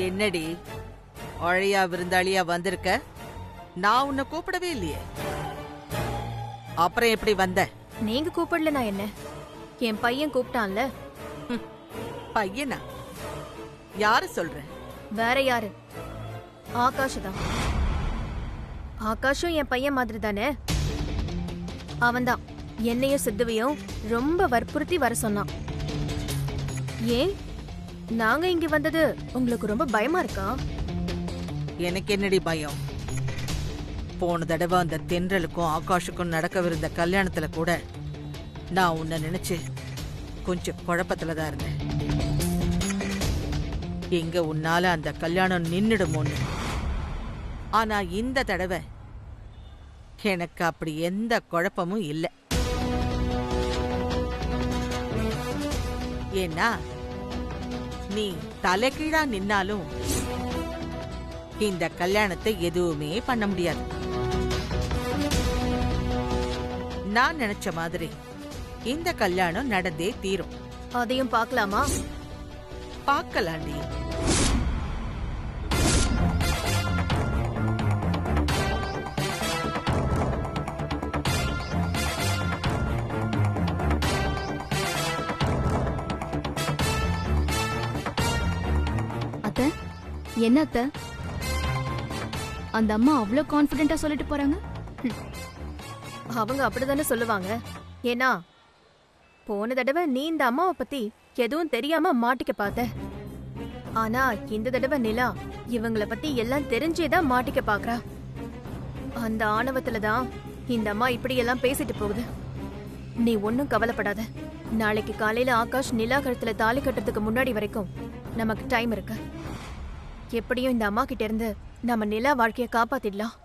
என்னடி அழையா விருந்தாளியா வந்திருக்க? நான் உன்னை கூப்பிடவே இல்லையே. அப்புறம் எப்படி வந்த? நீங்க கூப்பிடல நான் என்ன, என் பையன் கூப்பிட்டான்ல. பையனா? யாரு சொல்ற? வேற யாரு? ஆகாஷ் தான். ஆகாஷும் என் பையன் மாதிரி தானே. அவன்தான் என்னையும் சித்துவையும் ரொம்ப வற்புறுத்தி வர சொன்னான். ஏன் நாங்க இங்க வந்தது உங்களுக்கு ரொம்ப பயமா இருக்கா? எனக்கு என்னடி பயம்? போன தடவை அந்த தென்றலுக்கும் ஆகாஷுக்கும் நடக்கவிருந்த கல்யாணத்துல கூட நான் உன்னை நினைச்சு கொஞ்சம் குழப்பத்துலதான் இருந்தேன். எங்க உன்னால அந்த கல்யாணம் நின்னுடுமோன்னு. ஆனா இந்த தடவை எனக்கு அப்படி எந்த குழப்பமும் இல்லை. ஏன்னா நீ தலைகீழா நின்னாலும் இந்த கல்யாணத்தை எதுவுமே பண்ண முடியாது. நான் நினைச்ச மாதிரி இந்த கல்யாணம் நடந்தே தீரும். அதையும் பார்க்கலாமா? பார்க்கலாண்டி. அத்தை, என்ன அத்தை, அந்த அம்மா அவ்வளோ கான்ஃபிடென்ட்டா சொல்லிட்டு போறாங்க? அவங்க அப்படிதானே சொல்லுவாங்க. ஏன்னா போன தடவை நீ இந்த அம்மாவை பத்தி எதுவும் தெரியாம மாட்டிக்க பார்த்த. ஆனா இந்த தடவை நிலா இவங்கள பத்தி எல்லாம் தெரிஞ்சேதான் மாட்டிக்க பாக்குறா. அந்த ஆணவத்துலதான் இந்த அம்மா இப்படி எல்லாம் பேசிட்டு போகுது. நீ ஒன்னும் கவலைப்படாத. நாளைக்கு காலையில ஆகாஷ் நிலா கழுத்துல தாலி கட்டுறதுக்கு முன்னாடி வரைக்கும் நமக்கு டைம் இருக்கு. எப்படியும் இந்த அம்மா கிட்ட இருந்து நம்ம நிலா வாழ்க்கைய காப்பாத்திடலாம்.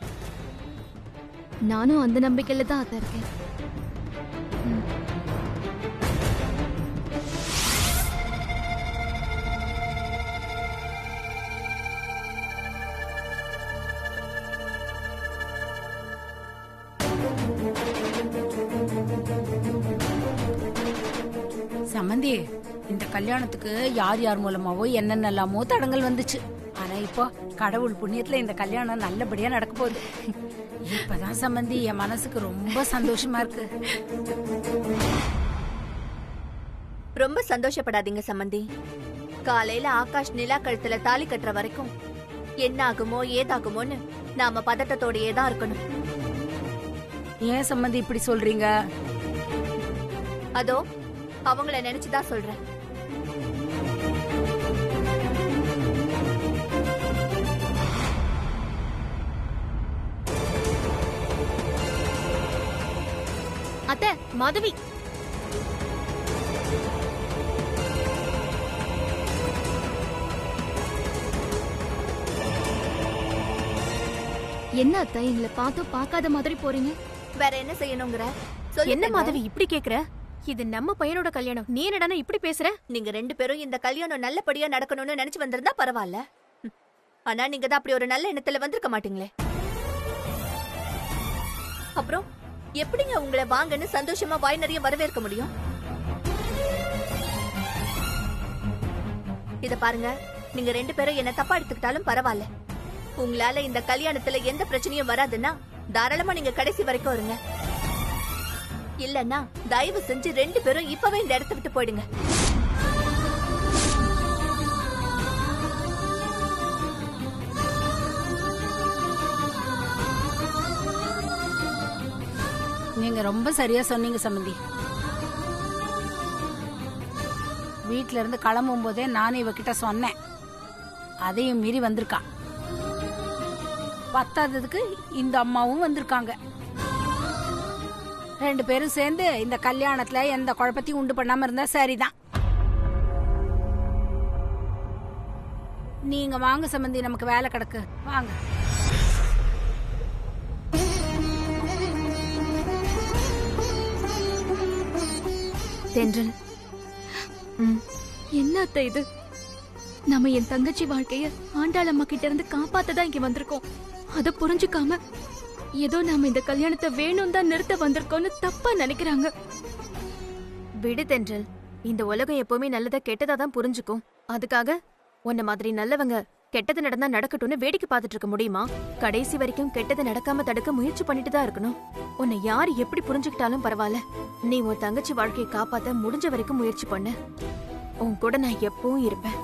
நானும் அந்த நம்பிக்கையில தான் அத்தை இருக்கேன். சம்மந்தி, இந்த கல்யாணத்துக்கு யார் யார் மூலமாவோ என்னென்னலாமோ தடங்கள் வந்துச்சு. ஆனா இப்போ கடவுள் புண்ணியத்துல இந்த கல்யாணம் நல்லபடியா நடக்க போகுது. இப்பதான் சம்மந்தி என் மனசுக்கு ரொம்ப சந்தோஷமா இருக்கு. ரொம்ப சந்தோஷப்படாதீங்க சம்மந்தி. காலையில ஆகாஷ் நிலா கழுத்துல தாலி கட்டுற வரைக்கும் என்ன ஆகுமோ ஏதாகுமோன்னு நாம பதட்டத்தோடயே தான் இருக்கணும். ஏன் சம்மந்தி இப்படி சொல்றீங்க? அதோ அவங்கள நினைச்சுதான் சொல்றேன். அத்தை, மாதவி. என்ன அத்தை, எங்களை பார்த்தும் பார்க்காத மாதிரி போறீங்க? வேற என்ன செய்யணுங்கிற? என்ன மாதவி இப்படி கேக்குற? இது நம்ம பையனோட கல்யாணம், நீ என்னடானா இப்படி பேசுற? நீங்க ரெண்டு பேரும் இந்த கல்யாணம் நல்லபடியா நடக்கணும்னு நினைச்சு வந்திருந்தா பரவாயில்ல. ஆனா நீங்க தான் அப்படி ஒரு நல்ல எண்ணத்துல வந்திருக்க மாட்டீங்களே. அப்புறம் எப்படிங்க உங்களை வாங்கன்னு சந்தோஷமா வாய் நிறைய வரவேற்க முடியும்? இத பாருங்க, நீங்க ரெண்டு பேரும் என்ன தப்பா எடுத்துக்கிட்டாலும் பரவாயில்ல. உங்களால இந்த கல்யாணத்துல எந்த பிரச்சனையும் வராதுன்னா தாராளமா நீங்க கடைசி வரைக்கும் இருங்க. இல்லன்னா தயவு செஞ்சு ரெண்டு பேரும் இப்பவே இந்த இடத்தை விட்டு போயிடுங்க. நீங்க ரொம்ப சரியா சொன்னீங்க சம்மந்தி. வீட்ல இருந்து கிளம்பும் போதே நானும் இவகிட்ட சொன்னேன். அதையும் மீறி வந்திருக்கா. பத்தாததுக்கு இந்த அம்மாவும் வந்திருக்காங்க. ரெண்டு பேரும் சேர்ந்து இந்த கல்யாணத்துல எந்த குழப்பத்தையும் உண்டு பண்ணாம இருந்தா சரிதான். நீங்க வாங்க சம்பந்தி, நமக்கு வேலை கிடக்கு. வாங்க. தென்றல், என்ன அத்தை இது? நம்ம என் தங்கச்சி வாழ்க்கைய ஆண்டாளம்மா கிட்ட இருந்து காப்பாத்ததான் இங்க வந்திருக்கோம். அத புரிஞ்சுக்காம ஏதோ நாம இந்த கல்யாணத்தை வேணும் தான் நிறுத்த வந்திருக்கோம்னு தப்பா நினைக்கிறாங்க. விடு தென்றல், இந்த உலகம் எப்பவுமே நல்லதா கெட்டதா தான் புரிஞ்சுக்கும். அதுக்காக உன்ன மாதிரி நல்லவங்க கெட்டது நடந்தா நடக்கட்டும்னு வேடிக்கை பார்த்துட்டு இருக்க முடியுமா? கடைசி வரைக்கும் கெட்டது நடக்காம தடுக்க முயற்சி பண்ணிட்டு தான் இருக்கணும். உன்னை யார் எப்படி புரிஞ்சுக்கிட்டாலும் பரவாயில்ல, நீ உன் தங்கச்சி வாழ்க்கையை காப்பாத்த முடிஞ்ச வரைக்கும் முயற்சி பண்ணு. உன் கூட நான் எப்பவும் இருப்பேன்.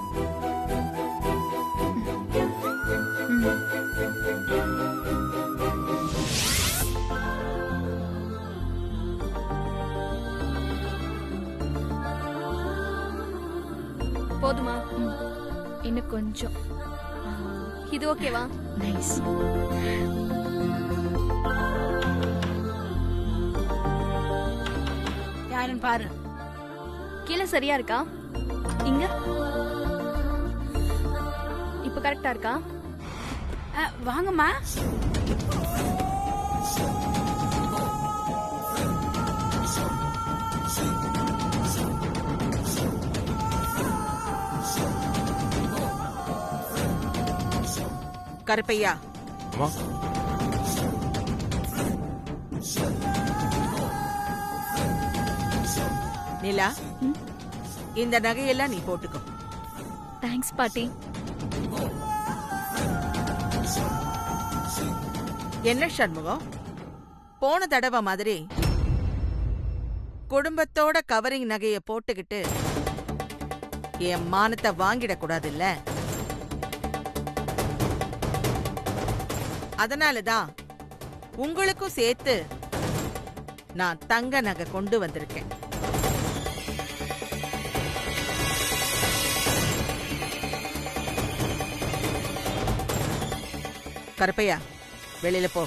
போதுமா? இன்னும் கொஞ்சம். இது ஓகேவா? நைஸ். யாருன்னு பாரு. கீழே சரியா இருக்கா? இங்க இப்ப கரெக்டா இருக்கா? வாங்கம்மா. கருப்பையா, நிலா, இந்த நகையெல்லாம் நீ போட்டுக்கோ. தேங்க்ஸ் பாட்டி. என்ன சண்முகம், போன தடவை மாதிரி குடும்பத்தோட கவரிங் நகைய போட்டுக்கிட்டு என் மானத்தை வாங்கிடக்கூடாதுல்ல? அதனாலதான் உங்களுக்கும் சேர்த்து நான் தங்க நகை கொண்டு வந்திருக்கேன். கருப்பையா, வெளியில போ.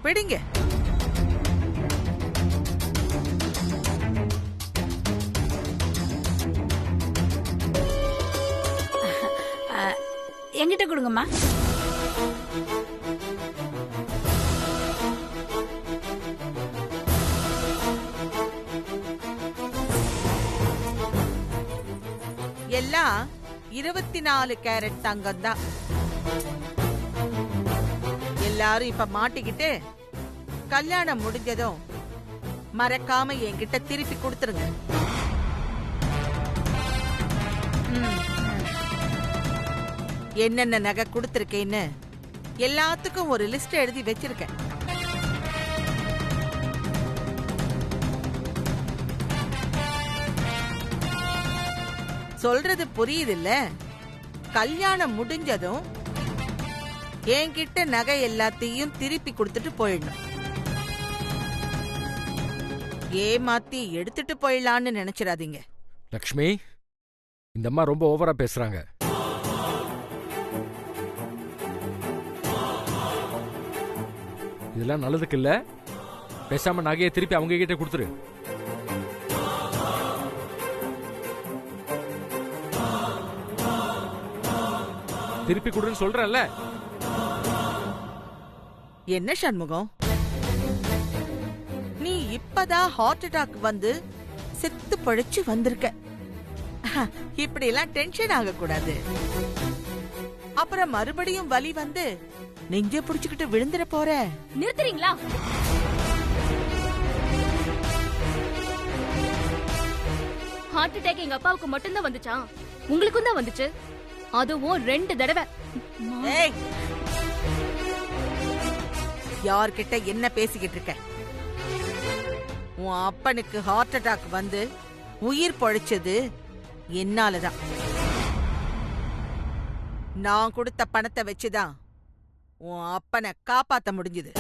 பிடிங்க. என்கிட்ட கொடுங்கம்மா. எல்லாம் 24 கேரட் தங்கம் தான். எல்லாரும் இப்ப மாட்டிக்கிட்டு கல்யாணம் முடிஞ்சதும் மறக்காம என்கிட்ட திருப்பி கொடுத்துருங்க. என்னென்ன நகை கொடுத்துருக்கேன்னு எல்லாத்துக்கும் ஒரு லிஸ்ட் எழுதி வச்சிருக்கேன். சொல்றது புரியுதுல்ல? கல்யாணம் முடிஞ்சதும் என்கிட்ட நகை எல்லாத்தையும் திருப்பி கொடுத்துட்டு போயிடணும். ஏமாத்தி எடுத்துட்டு போயிடலான்னு நினைச்சிடாதீங்க. லக்ஷ்மி, இந்த அம்மா ரொம்ப ஓவரா பேசுறாங்க. இதெல்லாம் நல்லதுக்கு இல்ல. பேசாம நகையை திருப்பி அவங்க கிட்ட கொடுத்துரு. திருப்பி கொடுன்னு சொல்றேன்ல. என்ன சண்முகம், நீ இப்பதான் ஹார்ட் அட்டாக் வந்து செத்து பழிச்சு வந்திருக்க. இப்படி எல்லாம் டென்ஷன் ஆக கூடாது. அப்புறம் மறுபடியும் வலி வந்து நெஞ்ச புடிச்சுக்கிட்டு விழுந்துற போற. நிறுத்துறீங்களா? ஹார்ட் அட்டாக் எங்க அப்பாவுக்கு மட்டும்தான் வந்துச்சா? உங்களுக்கும் தான் வந்துச்சு. அதுவும் 2 தடவை. ஏய், யார்கிட்ட என்ன பேசிக்கிட்டு இருக்க? உன் அப்பனுக்கு ஹார்ட் அட்டாக் வந்து உயிர் பொழைச்சது என்னாலதான். நான் கொடுத்த பணத்தை வச்சுதான் உன் அப்பனை காப்பாத்த முடிஞ்சது.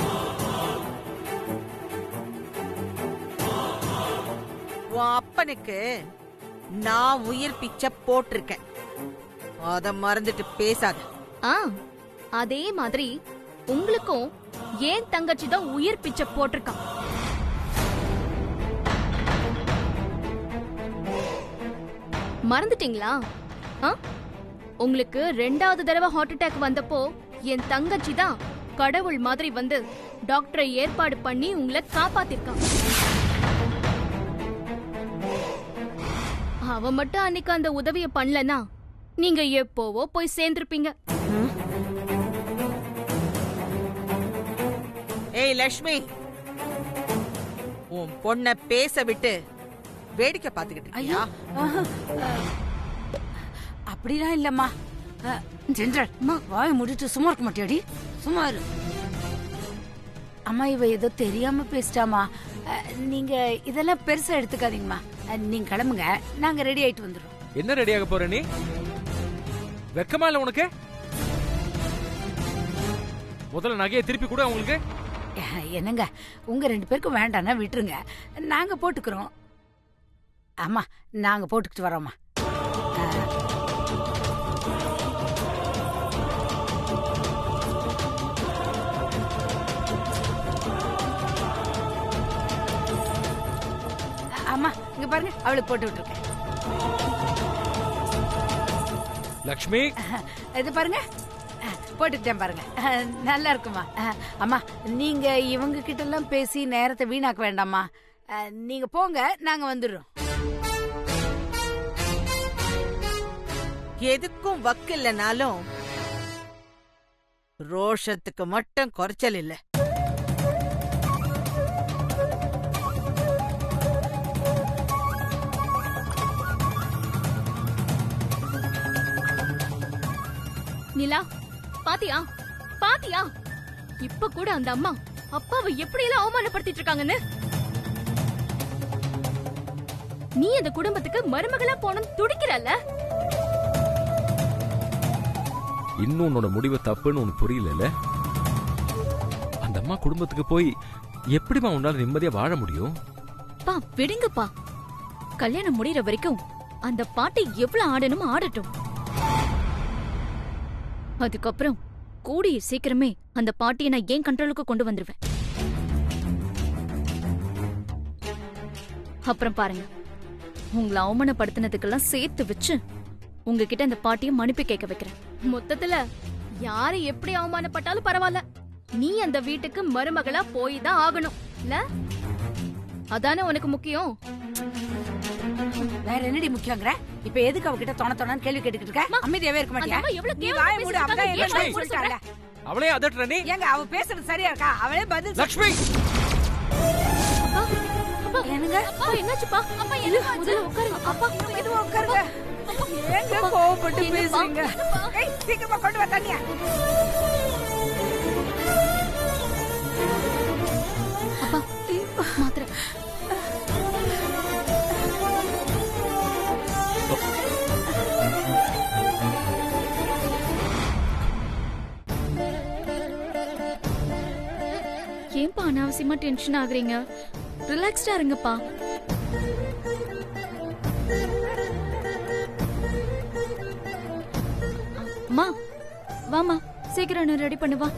உன் அப்பனுக்கு நான் உயிர் பிச்சை போட்டிருக்கேன். அத மறந்துட்டு பேசாத. அதே மாதிரி உங்களுக்கும் ஏன் தங்கச்சி தான் உயிர் பிச்சை போட்டிருக்கான். மறந்துட்டீங்களா? உங்களுக்கு 2வது தடவை ஹார்ட் அட்டாக் வந்தப்போ என் தங்கச்சி தான் கடவுள் மாதிரி வந்து டாக்டரை ஏற்பாடு பண்ணி உங்களை காப்பாத்திருக்கான். அவ மட்டும் அன்னைக்கு அந்த உதவியை பண்ணலனா நீங்க எப்போவோ போய் சேர்ந்திருப்பீங்க. ஏய் லட்சுமி, உன் பொண்ண பேச விட்டு வேடிக்கை பார்த்துக்கிட்டு இருக்கியா? அப்படிலாம் இல்லம்மா. ஜென்ரல் வாயை மூடிட்டு சும்மா இருக்க மாட்டியாடி? சும்மா இரு. அம்மா இவ ஏதோ தெரியாம பேசிட்டாமா. நீங்க இதெல்லாம் பெருசா எடுத்துக்காதீங்கம்மா. நீங்க கிளம்புங்க, நாங்க ரெடி ஆயிட்டு வந்துடுறோம். என்ன ரெடியாக போற நீ? வெக்கமா இல்ல உனக்கு? முதல்ல நகையை திருப்பி கூட உங்களுக்கு. என்னங்க, உங்க 2 பேருக்கும் வேண்டாம்னா விட்டுருங்க, நாங்க போட்டுக்கிறோம். ஆமா, நாங்க போட்டுக்கிட்டு வரோம்மா. அம்மா இங்க பாருங்க, அவளுக்கு போட்டு விட்டுருக்கேன். லக்ஷ்மி, இது பாருங்க, போட்டுக்கிட்டேன் பாருங்க. நல்லா இருக்குமா? அம்மா நீங்க இவங்க கிட்ட எல்லாம் பேசி நேரத்தை வீணாக்க வேண்டாம்மா. நீங்க போங்க, நாங்க வந்துடுறோம். எதுக்கும் வக்கு இல்லைனாலும் ரோஷத்துக்கு மட்டும் குறைச்சல் இல்ல. நிலா, பாத்தியா பாத்தியா? இப்ப கூட அந்த அம்மா அப்பாவை எப்படி எல்லாம் அவமானப்படுத்திட்டு இருக்காங்கன்னு. நீ அந்த குடும்பத்துக்கு மருமகளா போனோம் துடிக்கிறல்ல. இன்னும் உன்னோட முடிவு தப்புன்னு உனக்கு புரியல. அந்த அம்மா குடும்பத்துக்கு போய் எப்படிமா உன்னால நிம்மதியா வாழ முடியும்? பா விடுங்கப்பா, கல்யாணம் முடியற வரைக்கும் அந்த பாட்டி எவ்வளவு ஆடணுமோ ஆடட்டும். அதுக்கப்புறம் கூடிய சீக்கிரமே அந்த பாட்டியை நான் ஏன் கண்ட்ரோலுக்கு கொண்டு வந்துருவேன். அப்புறம் பாருங்க, உங்களை அவமானப்படுத்தினதுக்கெல்லாம் சேர்த்து வச்சு உங்ககிட்ட அந்த பாட்டியை மன்னிப்பு கேட்க வைக்கிறேன். மொத்தத்துல யாரு எப்படி அவமானப்பட்டாலும் பரவாயில்ல, நீ அந்த வீட்டுக்கு மருமகளா போய் தான் ஆகணும் இல்ல? அதானே உனக்கு முக்கியம். வேற என்னடி முக்கியங்கிற? இப்ப எதுக்கு அவகிட்ட தோண கேள்வி கேட்டுக்கிட்டு இருக்க? அமைதியாவே இருக்க மாட்டியா? நீ வாயை மூடு, அப்பதான் எல்லாம் சொல்லிட்டாங்க. அவளே அதட்டுற நீ? ஏங்க அவ பேசுறது சரியா இருக்கா? அவளே பதில். லக்ஷ்மி, என்னங்க? அப்பா என்னாச்சுப்பா? அப்பா என்ன முதல்ல உட்காருங்க. அப்பா மெதுவா உட்காருங்க. ஏங்க கோவப்பட்டு பேசுறீங்க? ஏய் சீக்கிரமா கொண்டு வா தண்ணியா. அப்பா மாத்திரை. ஏன்பா அனாவசியமா டென்ஷன் ஆகுறீங்க? ரிலாக்ஸ்டா இருங்கப்பா. அம்மா வாமா, சீக்கிரம் நான் ரெடி பண்ணுவா.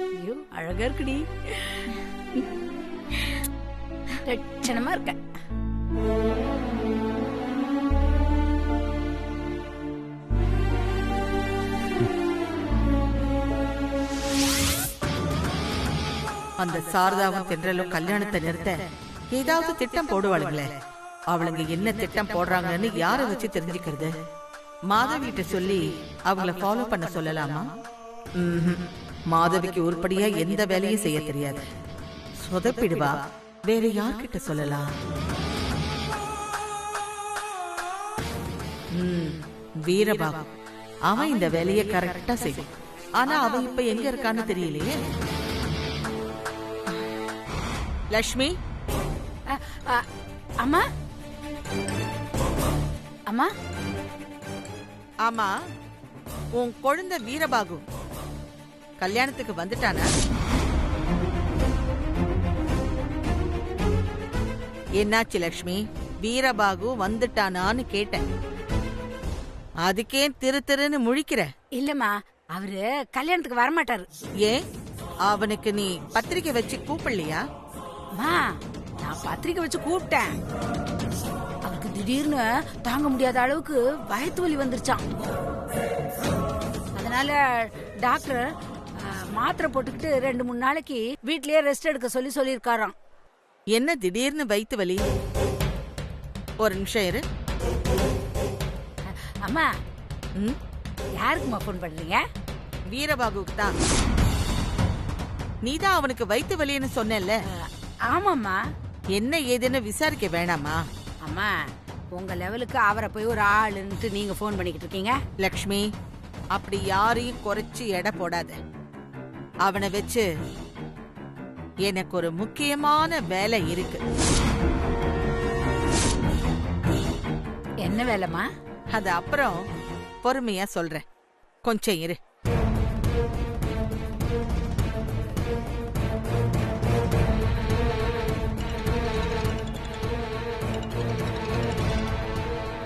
ஐயோ அழகா இருக்குடி, லட்சணமா இருக்க. அந்த சாரதாவும் தென்றலும் கல்யாணத்தை நிறுத்த ஏதாவது திட்டம் போடுவாளுங்களே. அவளுங்க என்ன திட்டம் போடுறாங்கன்னு யாரை வச்சு தெரிஞ்சுக்கிறது? மாதவிட்ட சொல்லி அவங்கள ஃபாலோ பண்ண சொல்லலாமா? மாதவிக்கு உருப்படியா எந்த வேலையும் செய்ய தெரியாது, சொதப்பிடுவா. வேற யார்கிட்ட சொல்லலாம்? வீரபாகு, அவன் இந்த வேலையை கரெக்டா செய்வான். ஆனா அவன் இப்ப எங்க இருக்கான்னு தெரியலையே. லக்ஷ்மி, அம்மா அம்மா. ஆமா, உன் குழந்தை வீரபாகு கல்யாணத்துக்கு வந்துட்டானா? என்னாச்சு லக்ஷ்மி? வீரபாகு வந்துட்டானான்னு கேட்டேன். அதுக்கே திரு திருன்னு முழிக்கிற? இல்லம்மா, அவரு கல்யாணத்துக்கு வரமாட்டாரு. ஏன், அவனுக்கு நீ பத்திரிக்கை வச்சு கூப்பிடலையா? நான் பத்திரிக்கை வச்சு கூப்பிட்டேன். அவருக்கு திடீர்னு தாங்க முடியாத அளவுக்கு வயிற்று வலி வந்துருச்சான். அதனால டாக்டர் மாத்திரை போட்டுக்கிட்டு 2-3 நாளைக்கு வீட்லயே ரெஸ்ட் எடுக்க சொல்லியிருக்காராம். என்ன திடீர்னு வயிற்று வலி? ஒரு நிமிஷம் இரு. அம்மா, யாருக்குமா போன் பண்றீங்க? வீரபாகுக்கு தான். நீதான் அவனுக்கு வயித்து வலின்னு சொன்னேல்ல, ஆமாம்மா. என்ன ஏதுன்னு விசாரிக்க வேணாமா? அம்மா, உங்க லெவலுக்கு அவரை போய் ஒரு ஆளுன்ட்டு நீங்க ஃபோன் பண்ணிக்கிட்டு இருக்கீங்க. லக்ஷ்மி, அப்படி யாரையும் குறைச்சு எடை போடாத. அவனை வச்சு எனக்கு ஒரு முக்கியமான வேலை இருக்கு. என்ன வேலைம்மா? அது அப்புறம் பொறுமையா சொல்றேன், கொஞ்சம் இரு.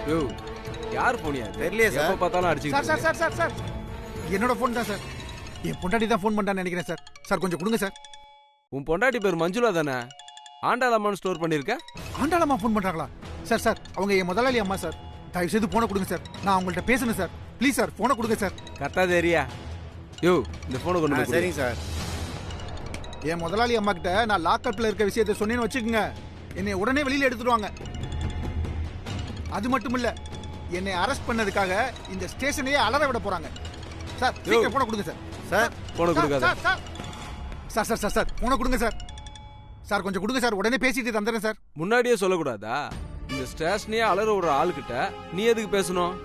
யோ, யார் போனியா? தெரியலையே சார். எப்ப பார்த்தாலும் சார் அடிச்சுக்கிட்டு சார் சார் சார் சார் என்னோட ஃபோன் தான் சார். என் பொண்டாட்டி தான் ஃபோன் பண்ணான்னு நினைக்கிறேன் சார். சார் கொஞ்சம் கொடுங்க சார். உன் பொண்டாட்டி பேர் மஞ்சுளா தானே? ஆண்டாளம்மான்னு ஸ்டோர் பண்ணிருக்க? ஆண்டாளம்மா ஃபோன் பண்றாங்களா? சார் சார் அவங்க என் முதலாளி அம்மா சார். தயவு செய்து போனை கொடுங்க சார். நான் அவங்கள்ட்ட பேசணும் சார். ப்ளீஸ் சார் போனை கொடுங்க சார். கரெக்டா ஏரியா. யோ, இந்த போனை கொண்டு போய் சரிங்க சார். என் முதலாளி அம்மா கிட்ட நான் லாக்அப்ல இருக்க விஷயத்தை சொன்னேன்னு வச்சுக்கோங்க, என்னை உடனே வெளியில எடுத்துருவாங்க. அது மட்டும் இல்ல, என்னை அரெஸ்ட் பண்ணதுக்காக இந்த ஸ்டேஷனையே அலற விட போறாங்க. சார் சீக்கிரம் போனை கொடுங்க சார். சார் போனை கொடுக்காத. Sir sir sir sir sir sir போனை கொடுங்க சார். சார் கொஞ்சம் கொடுங்க சார். உடனே பேசிட்டு தந்துடுறேன் சார். முன்னாடியே சொல்லக்கூடாதா? இந்த ஸ்டேஷனையே அலற ஒரு ஆளுகிட்ட நீ எதுக்கு பேசணும்?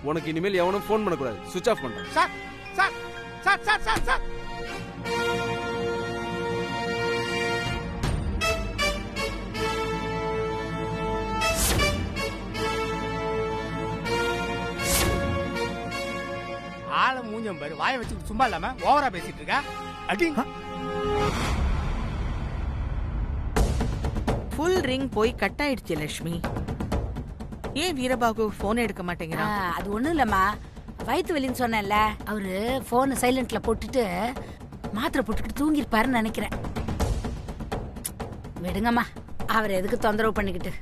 உனக்கு இனிமேல் எவனும் ஃபோன் பண்ணக்கூடாது. சுவிட்ச் ஆஃப் பண்றேன். Sir sir sir sir sir sir ஆள மூஞ்சம் பாரு, வாயை வச்சுட்டு சும்மா இல்லாம ஓவரா பேசிட்டு இருக்க. அடி ஃபுல் ரிங் போய் கட் ஆயிடுச்சு லட்சுமி. ஏன் வீரபாகு போன் எடுக்க மாட்டேங்கிறான்? அது ஒண்ணும் இல்லம்மா, வயிற்று வலின்னு சொன்னேன்ல, அவரு போனை சைலண்ட்ல போட்டுட்டு மாத்திரை போட்டுக்கிட்டு தூங்கிருப்பாருன்னு நினைக்கிறேன். விடுங்கம்மா, அவர் எதுக்கு தொந்தரவு பண்ணிக்கிட்டு.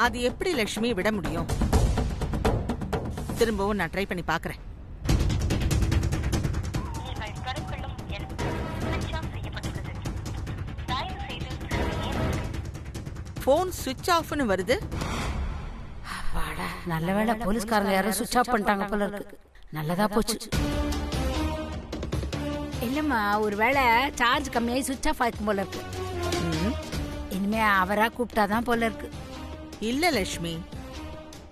அது எப்படி லட்சுமி விட முடியும்? திரும்பவும் நான் ட்ரை பண்ணி பாக்குறேன். போன் சுவிட்ச் ஆஃப்னு வருது. நல்ல வேளை போலீஸ்காரங்க யாரும் சுவிட்ச் ஆஃப் பண்ணிட்டாங்க போல இருக்கு. நல்லதா போச்சு. இல்லம்மா, ஒருவேளை சார்ஜ் கம்மியாகி சுவிட்ச் ஆஃப் ஆயிருக்கும் போல இருக்கு. இனிமே அவரா கூப்பிட்டாதான் போல இருக்கு. இல்ல லட்சுமி,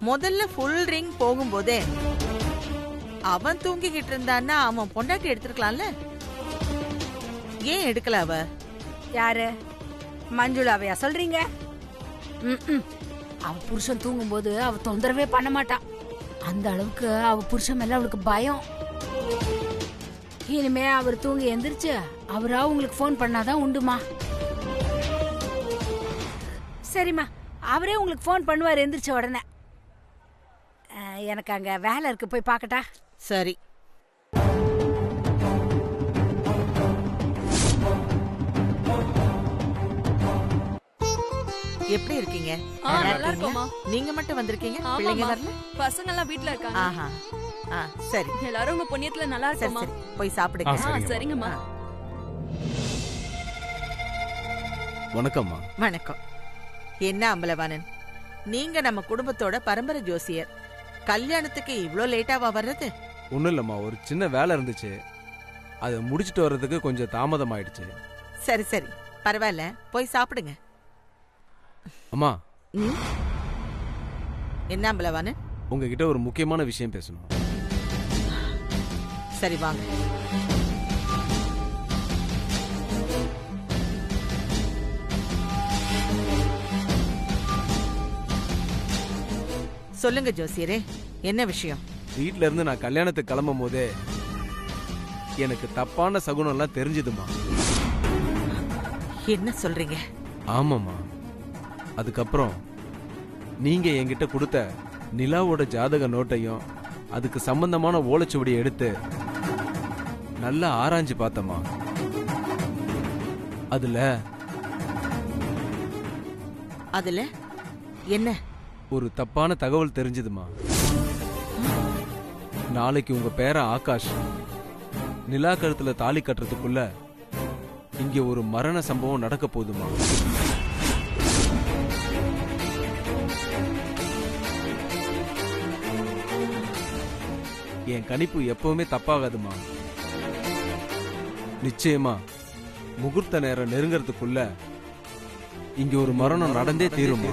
முதல்ல ஃபுல் ரிங் போகும்போதே அவன் தூங்கிக்கிட்டு இருந்தான்னா அவன் பொண்டாட்டி எடுத்திருக்கலாம்ல. ஏன் எடுக்கல அவ? யாரு? மஞ்சுளாவையா சொல்றீங்க? அவ புருஷன் தூங்கும்போது அவ தொந்தரவே பண்ண மாட்டா. அந்த அளவுக்கு அவ புருஷன் மேல அவளுக்கு பயம். இனிமே அவர் தூங்கி எந்திரிச்சு அவரா உங்களுக்கு போன் பண்ணாதான் உண்டுமா. சரிம்மா, அவரே உங்களுக்கு போன் பண்ணுவார் எந்திரிச்ச உடனே. எனக்கு அங்க வேலை இருக்கு, போய் பார்க்கட்டா? சரி. எப்படி இருக்கீங்க? நல்லா இருக்கோமா. நீங்க மட்டும் வந்திருக்கீங்க, பிள்ளைங்க வரல? பசங்க எல்லாம் வீட்ல இருக்காங்க. ஆஹா. சரி. எல்லாரும் உங்க புண்ணியத்துல நல்லா சரி இருக்கோமா. சரி, போய் சாப்பிடுங்க. சரிங்கம்மா. வணக்கம்மா. வணக்கம். என்ன அம்பலவாணன், நீங்க நம்ம குடும்பத்தோட பரம்பரை ஜோசியர். கல்யாணத்துக்கு இவ்ளோ லேட்டாவா வர்றது? ஒன்றும் இல்லைம்மா, ஒரு சின்ன வேலை இருந்துச்சு, அதை முடிச்சுட்டு வர்றதுக்கு கொஞ்சம் தாமதம் ஆயிடுச்சு. சரி சரி, பரவாயில்ல, போய் சாப்பிடுங்க. அம்மா, என்ன அம்பலவாணன்? உங்ககிட்ட ஒரு முக்கியமான விஷயம் பேசணும். சரி வாங்க. சொல்லுங்க ஜோசியரே, என்ன விஷயம்? வீட்ல இருந்து நான் கல்யாணத்துக்கு கிளம்பும் போதே எனக்கு தப்பான சகுனம் எல்லாம் தெரிஞ்சதுமா. என்ன சொல்றீங்க? ஆமாம்மா. அதுக்கப்புறம் நீங்க என்கிட்ட கொடுத்த நிலாவோட ஜாதக நோட்டையும் அதுக்கு சம்பந்தமான ஓலைச்சுவடியை எடுத்து நல்லா ஆராய்ஞ்சு பார்த்தம்மா. அதுல என்ன? ஒரு தப்பான தகவல் தெரிஞ்சதுமா. நாளைக்கு உங்க பேரன் ஆகாஷ் நிலா கழுத்துல தாலி கட்டுறதுக்குள்ள இங்க ஒரு மரண சம்பவம் நடக்க போகுதுமா. என் கணிப்பு எப்பவுமே தப்பாகாதுமா. நிச்சயமா முகூர்த்த நேரம் நெருங்கிறதுக்குள்ள இங்க ஒரு மரணம் நடந்தே தீருமா?